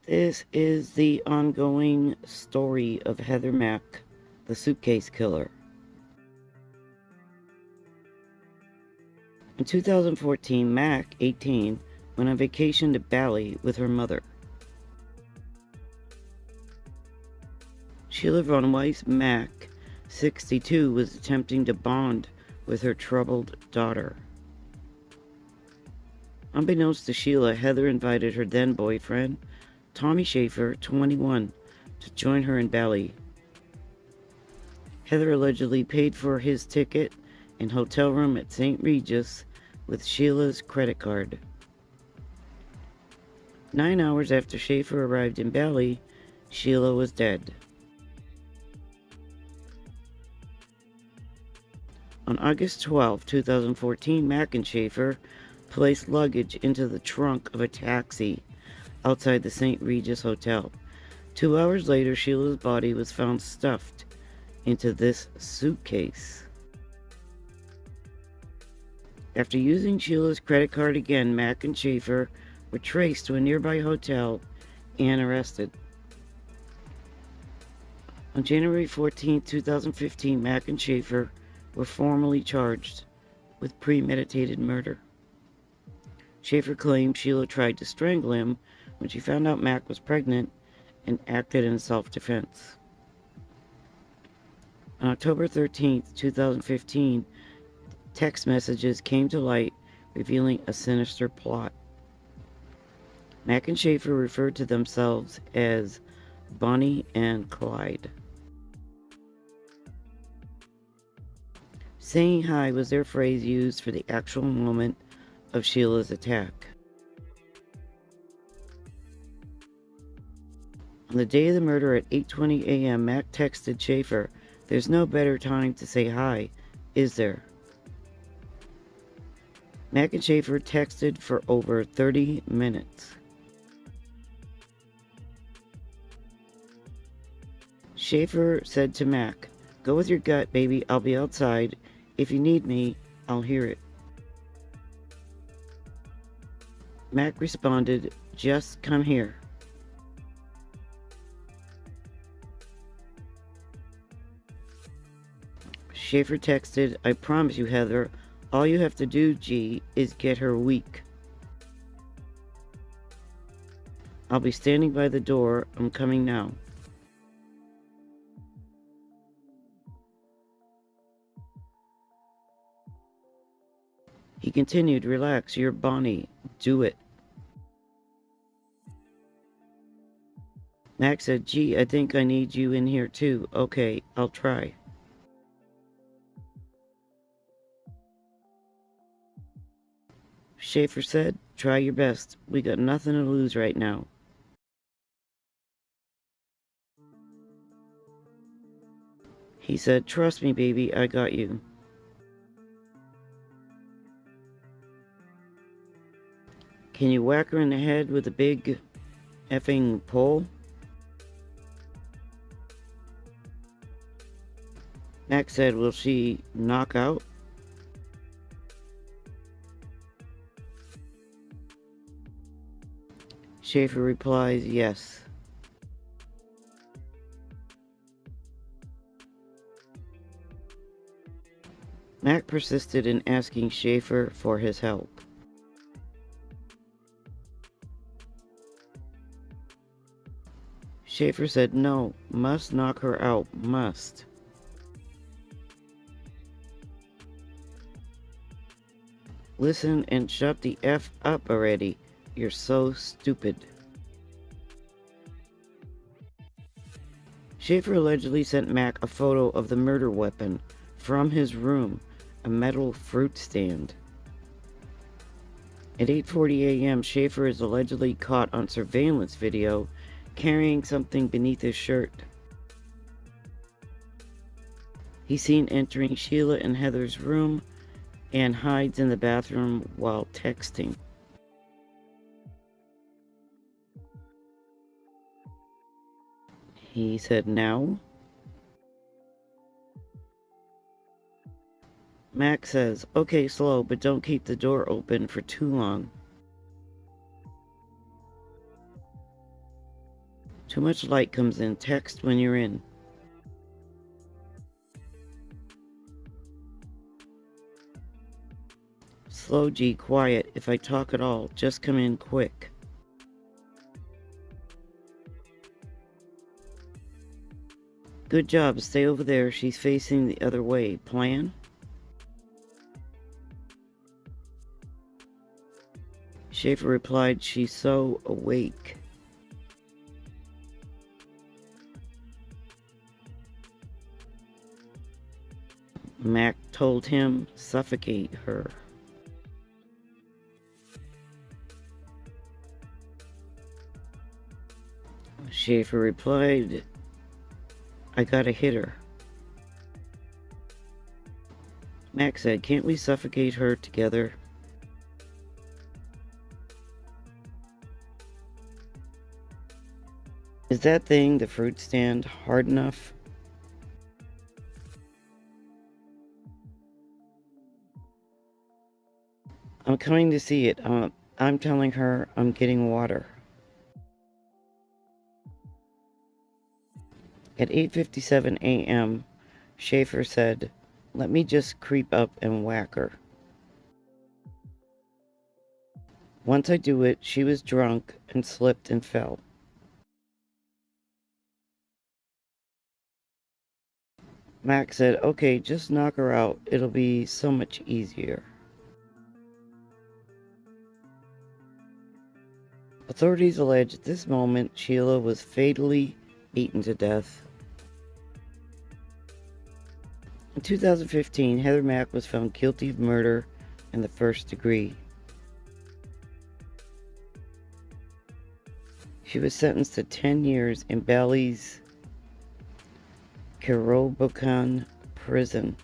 This is the ongoing story of Heather Mack, the Suitcase Killer. In 2014, Mack, 18, went on vacation to Bali with her mother. Sheila Von Weiss Mack, 62, was attempting to bond with her troubled daughter. Unbeknownst to Sheila, Heather invited her then boyfriend, Tommy Schaefer, 21, to join her in Bali. Heather allegedly paid for his ticket and hotel room at St. Regis with Sheila's credit card. 9 hours after Schaefer arrived in Bali, Sheila was dead. On August 12, 2014, Mack and Schaefer placed luggage into the trunk of a taxi outside the St. Regis Hotel. 2 hours later, Sheila's body was found stuffed into this suitcase. After using Sheila's credit card again, Mack and Schaefer were traced to a nearby hotel and arrested. On January 14, 2015, Mack and Schaefer were formally charged with premeditated murder. Schaefer claimed Sheila tried to strangle him when she found out Mack was pregnant and acted in self-defense. On October 13, 2015, text messages came to light revealing a sinister plot. Mack and Schaefer referred to themselves as Bonnie and Clyde. Saying hi was their phrase used for the actual moment of Sheila's attack. On the day of the murder at 8:20 a.m., Mack texted Schaefer, "There's no better time to say hi, is there?" Mack and Schaefer texted for over 30 minutes. Schaefer said to Mack, "Go with your gut, baby. I'll be outside. If you need me, I'll hear it." Mack responded, "Just come here." Schaefer texted, "I promise you, Heather, all you have to do, G, is get her weak. I'll be standing by the door. I'm coming now." He continued, "Relax, you're Bonnie. Do it." Mack said, "Gee, I think I need you in here too." "Okay, I'll try." Schaefer said, "Try your best. We got nothing to lose right now." He said, "Trust me, baby, I got you." "Can you whack her in the head with a big effing pole?" Mack said, "Will she knock out?" Schaefer replies, "Yes." Mack persisted in asking Schaefer for his help. Schaefer said, "No, must knock her out, must." "Listen and shut the F up already. You're so stupid." Schaefer allegedly sent Mack a photo of the murder weapon from his room, a metal fruit stand. At 8:40 a.m., Schaefer is allegedly caught on surveillance video carrying something beneath his shirt. He's seen entering Sheila and Heather's room and hides in the bathroom while texting. He said, "Now?" Mack says, "Okay, slow, but don't keep the door open for too long." Too much light comes in. Text when you're in. Slow G, quiet. If I talk at all, just come in quick. Good job. Stay over there. She's facing the other way. Plan? Schaefer replied, she's so awake. Mack told him, suffocate her. Schaefer replied, I gotta hit her. Mack said, can't we suffocate her together? Is that thing, the fruit stand, hard enough? I'm coming to see it. I'm telling her I'm getting water. At 8:57 a.m., Schaefer said, let me just creep up and whack her. Once I do it, she was drunk and slipped and fell. Mack said, okay, just knock her out. It'll be so much easier. Authorities allege at this moment Sheila was fatally beaten to death. In 2015, Heather Mack was found guilty of murder in the first degree. She was sentenced to 10 years in Bali's Kerobokan prison.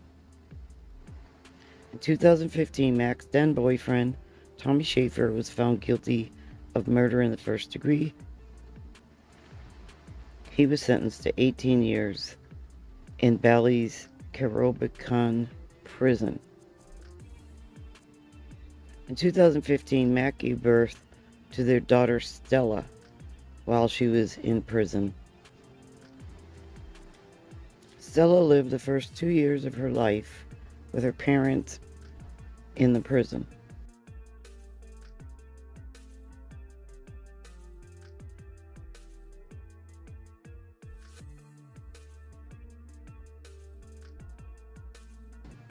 In 2015, Mack's then boyfriend, Tommy Schaefer, was found guilty of murder in the first degree. He was sentenced to 18 years in Bali's Kerobokan prison. In 2015, Mack gave birth to their daughter Stella while she was in prison. Stella lived the first 2 years of her life with her parents in the prison.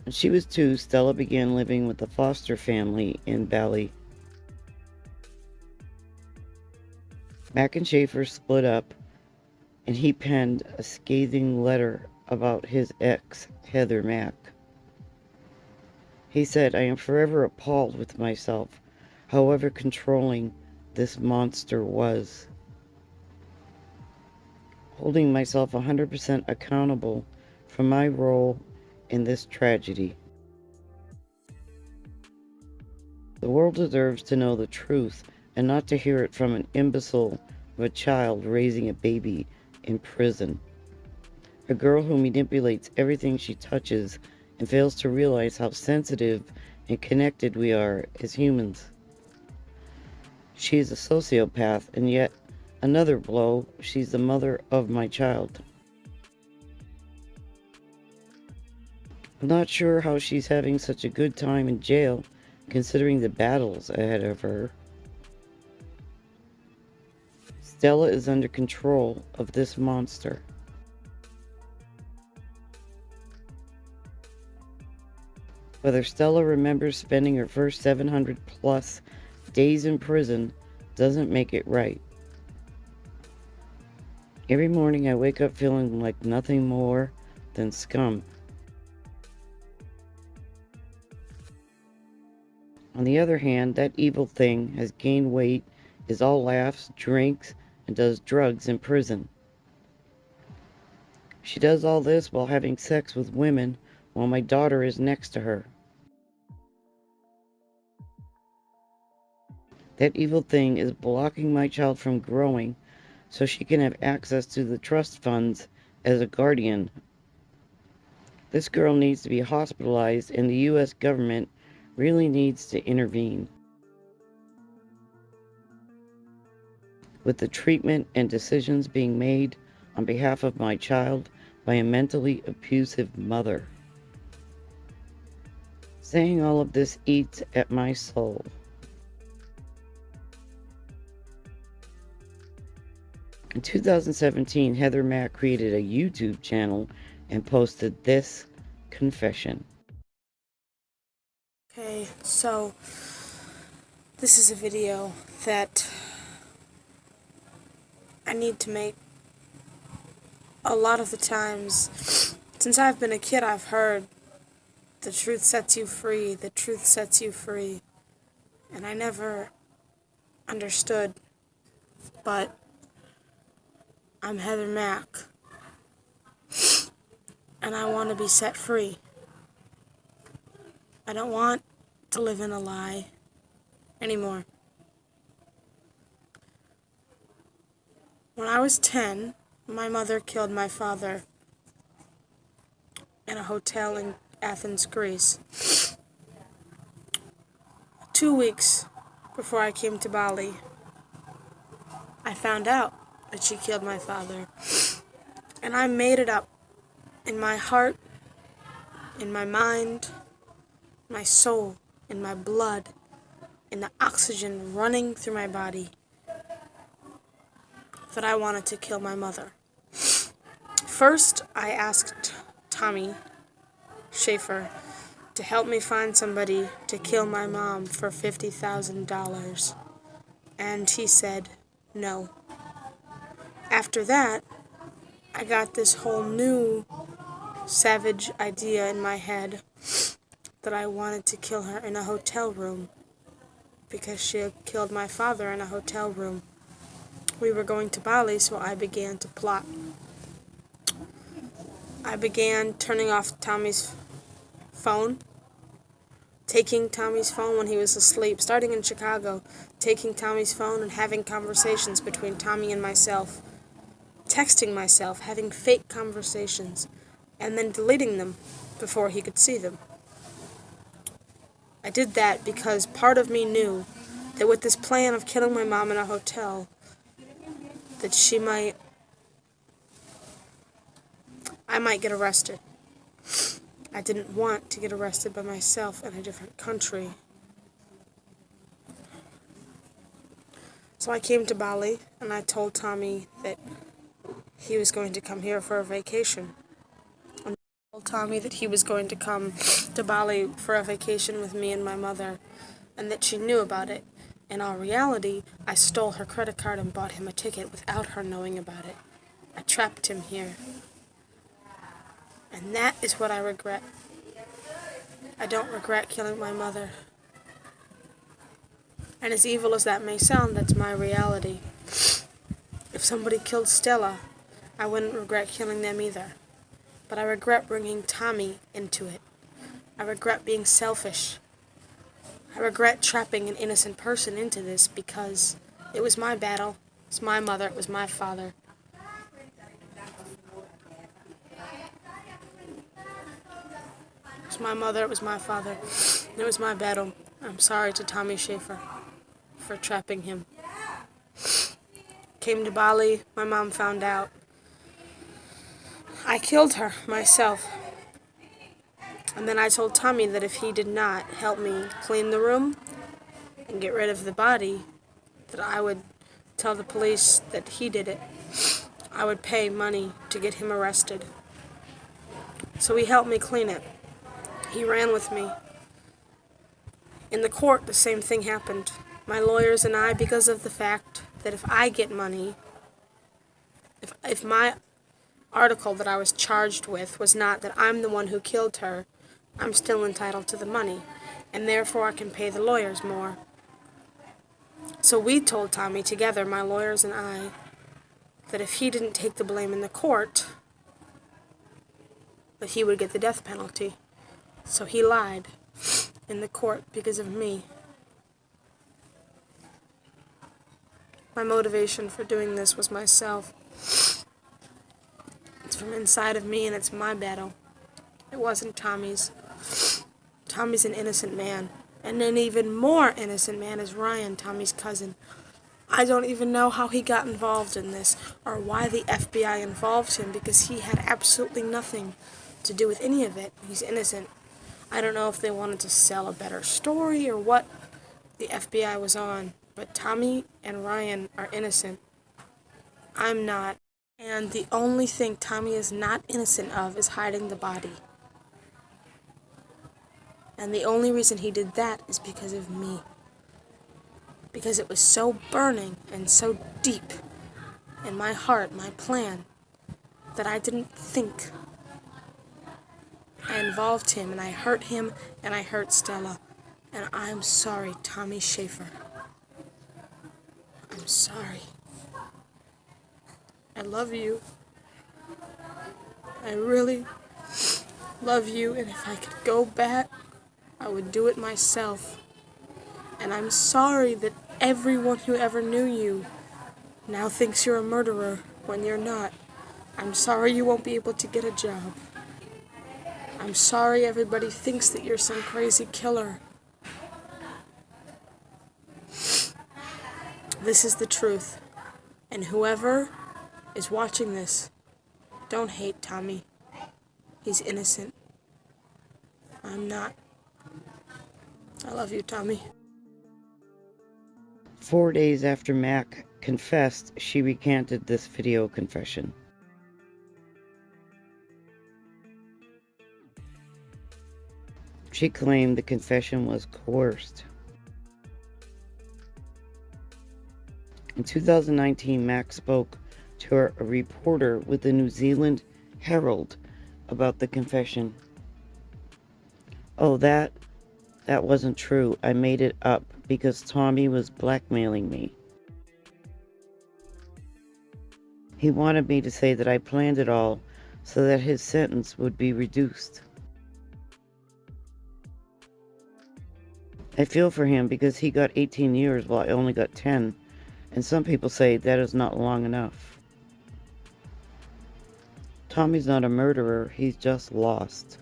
When she was 2, Stella began living with the foster family in Bali. Mack and Schaefer split up, and he penned a scathing letter about his ex, Heather Mack. He said, I am forever appalled with myself, however controlling this monster was. Holding myself 100% accountable for my role in this tragedy. The world deserves to know the truth and not to hear it from an imbecile of a child raising a baby in prison. A girl who manipulates everything she touches and fails to realize how sensitive and connected we are as humans. She is a sociopath, and yet another blow, she's the mother of my child. I'm not sure how she's having such a good time in jail, considering the battles ahead of her. Stella is under control of this monster. Whether Stella remembers spending her first 700 plus days in prison doesn't make it right. Every morning I wake up feeling like nothing more than scum. On the other hand, that evil thing has gained weight, is all laughs, drinks, and does drugs in prison. She does all this while having sex with women while my daughter is next to her. That evil thing is blocking my child from growing so she can have access to the trust funds as a guardian. This girl needs to be hospitalized, and the U.S. government really needs to intervene. with the treatment and decisions being made on behalf of my child by a mentally abusive mother. Saying all of this eats at my soul. In 2017, Heather Mack created a YouTube channel and posted this confession. Okay, so this is a video that I need to make. A lot of the times, since I've been a kid, I've heard the truth sets you free, the truth sets you free, and I never understood, but I'm Heather Mack, and I want to be set free. I don't want to live in a lie anymore. When I was 10, my mother killed my father in a hotel in Athens, Greece. 2 weeks before I came to Bali, I found out that she killed my father. And I made it up in my heart, in my mind, my soul, in my blood, in the oxygen running through my body, that I wanted to kill my mother. First, I asked Tommy Schaefer to help me find somebody to kill my mom for $50,000. And he said no. After that, I got this whole new savage idea in my head that I wanted to kill her in a hotel room because she had killed my father in a hotel room. We were going to Bali, so I began to plot. I began turning off Tommy's phone, taking Tommy's phone when he was asleep, starting in Chicago, taking Tommy's phone and having conversations between Tommy and myself, texting myself, having fake conversations, and then deleting them before he could see them. I did that because part of me knew that with this plan of killing my mom in a hotel, that I might get arrested. I didn't want to get arrested by myself in a different country. So I came to Bali, and I told Tommy that he was going to come here for a vacation. And I told Tommy that he was going to come to Bali for a vacation with me and my mother, and that she knew about it. In all reality, I stole her credit card and bought him a ticket without her knowing about it. I trapped him here. And that is what I regret. I don't regret killing my mother. And as evil as that may sound, that's my reality. If somebody killed Stella, I wouldn't regret killing them either. But I regret bringing Tommy into it. I regret being selfish. I regret trapping an innocent person into this because it was my battle. It was my mother. It was my father. It was my mother. It was my father. It was my battle. I'm sorry to Tommy Schaefer for trapping him. Came to Bali. My mom found out. I killed her myself. And then I told Tommy that if he did not help me clean the room and get rid of the body, that I would tell the police that he did it. I would pay money to get him arrested. So he helped me clean it. He ran with me. In the court, the same thing happened. My lawyers and I, because of the fact that if I get money, if my article that I was charged with was not that I'm the one who killed her, I'm still entitled to the money, and therefore I can pay the lawyers more. So we told Tommy together, my lawyers and I, that if he didn't take the blame in the court, that he would get the death penalty. So he lied in the court because of me. My motivation for doing this was myself. It's from inside of me, and it's my battle. It wasn't Tommy's. Tommy's an innocent man. And an even more innocent man is Ryan, Tommy's cousin. I don't even know how he got involved in this or why the FBI involved him, because he had absolutely nothing to do with any of it. He's innocent. I don't know if they wanted to sell a better story or what the FBI was on, but Tommy and Ryan are innocent. I'm not. And the only thing Tommy is not innocent of is hiding the body. And the only reason he did that is because of me. Because it was so burning and so deep in my heart, my plan, that I didn't think. I involved him, and I hurt him, and I hurt Stella. And I'm sorry, Tommy Schaefer. I'm sorry. I love you. I really love you, and if I could go back, I would do it myself. And I'm sorry that everyone who ever knew you now thinks you're a murderer when you're not. I'm sorry you won't be able to get a job. I'm sorry everybody thinks that you're some crazy killer. This is the truth. And whoever is watching this, don't hate Tommy. He's innocent. I'm not. I love you, Tommy. 4 days after Mack confessed, she recanted this video confession. She claimed the confession was coerced. In 2019, Mack spoke to a reporter with the New Zealand Herald about the confession. "Oh, that wasn't true. I made it up because Tommy was blackmailing me. He wanted me to say that I planned it all so that his sentence would be reduced. I feel for him because he got 18 years while I only got 10, and some people say that is not long enough. Tommy's not a murderer, he's just lost."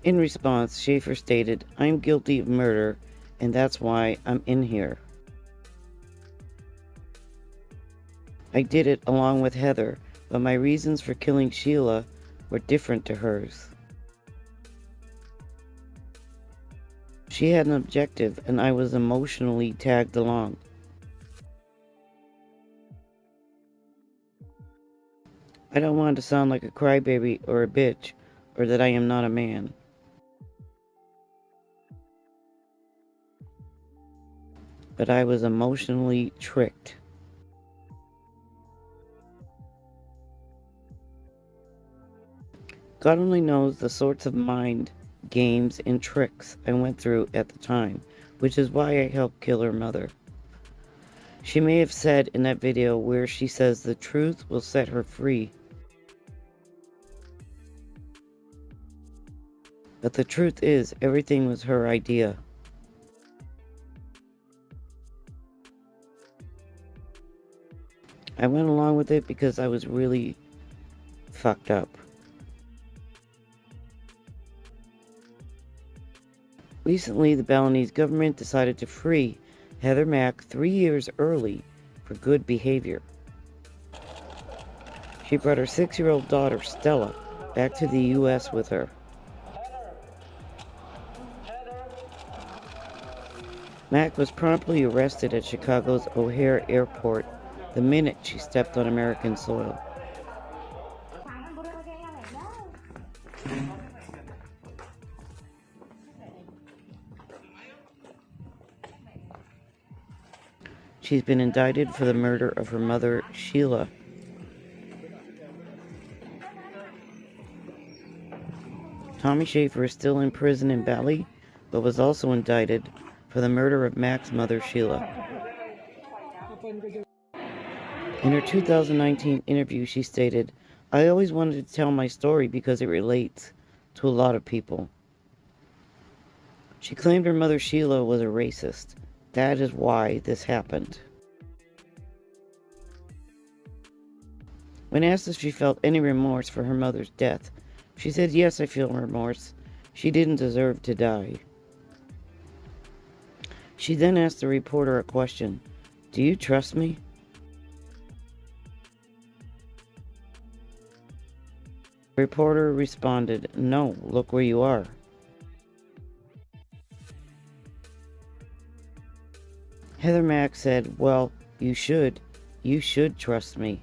In response, Schaefer stated, "I'm guilty of murder, and that's why I'm in here. I did it along with Heather, but my reasons for killing Sheila were different to hers. She had an objective, and I was emotionally tagged along. I don't want to sound like a crybaby or a bitch, or that I am not a man. But I was emotionally tricked. God only knows the sorts of mind games and tricks I went through at the time, which is why I helped kill her mother. She may have said in that video where she says the truth will set her free. But the truth is, everything was her idea. I went along with it because I was really fucked up. Recently, the Balinese government decided to free Heather Mack 3 years early for good behavior. She brought her 6-year-old daughter, Stella, back to the U.S. with her. Mack was promptly arrested at Chicago's O'Hare Airport the minute she stepped on American soil. She's been indicted for the murder of her mother, Sheila. Tommy Schaefer is still in prison in Bali, but was also indicted for the murder of Mack's mother, Sheila. In her 2019 interview, she stated, "I always wanted to tell my story because it relates to a lot of people." She claimed her mother, Sheila, was a racist. That is why this happened. When asked if she felt any remorse for her mother's death, she said, "Yes, I feel remorse. She didn't deserve to die." She then asked the reporter a question. "Do you trust me?" The reporter responded, "No, look where you are." Heather Mack said, "Well, you should. You should trust me."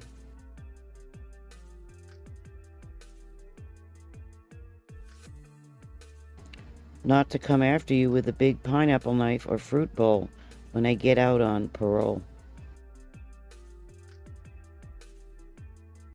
Not to come after you with a big pineapple knife or fruit bowl when I get out on parole.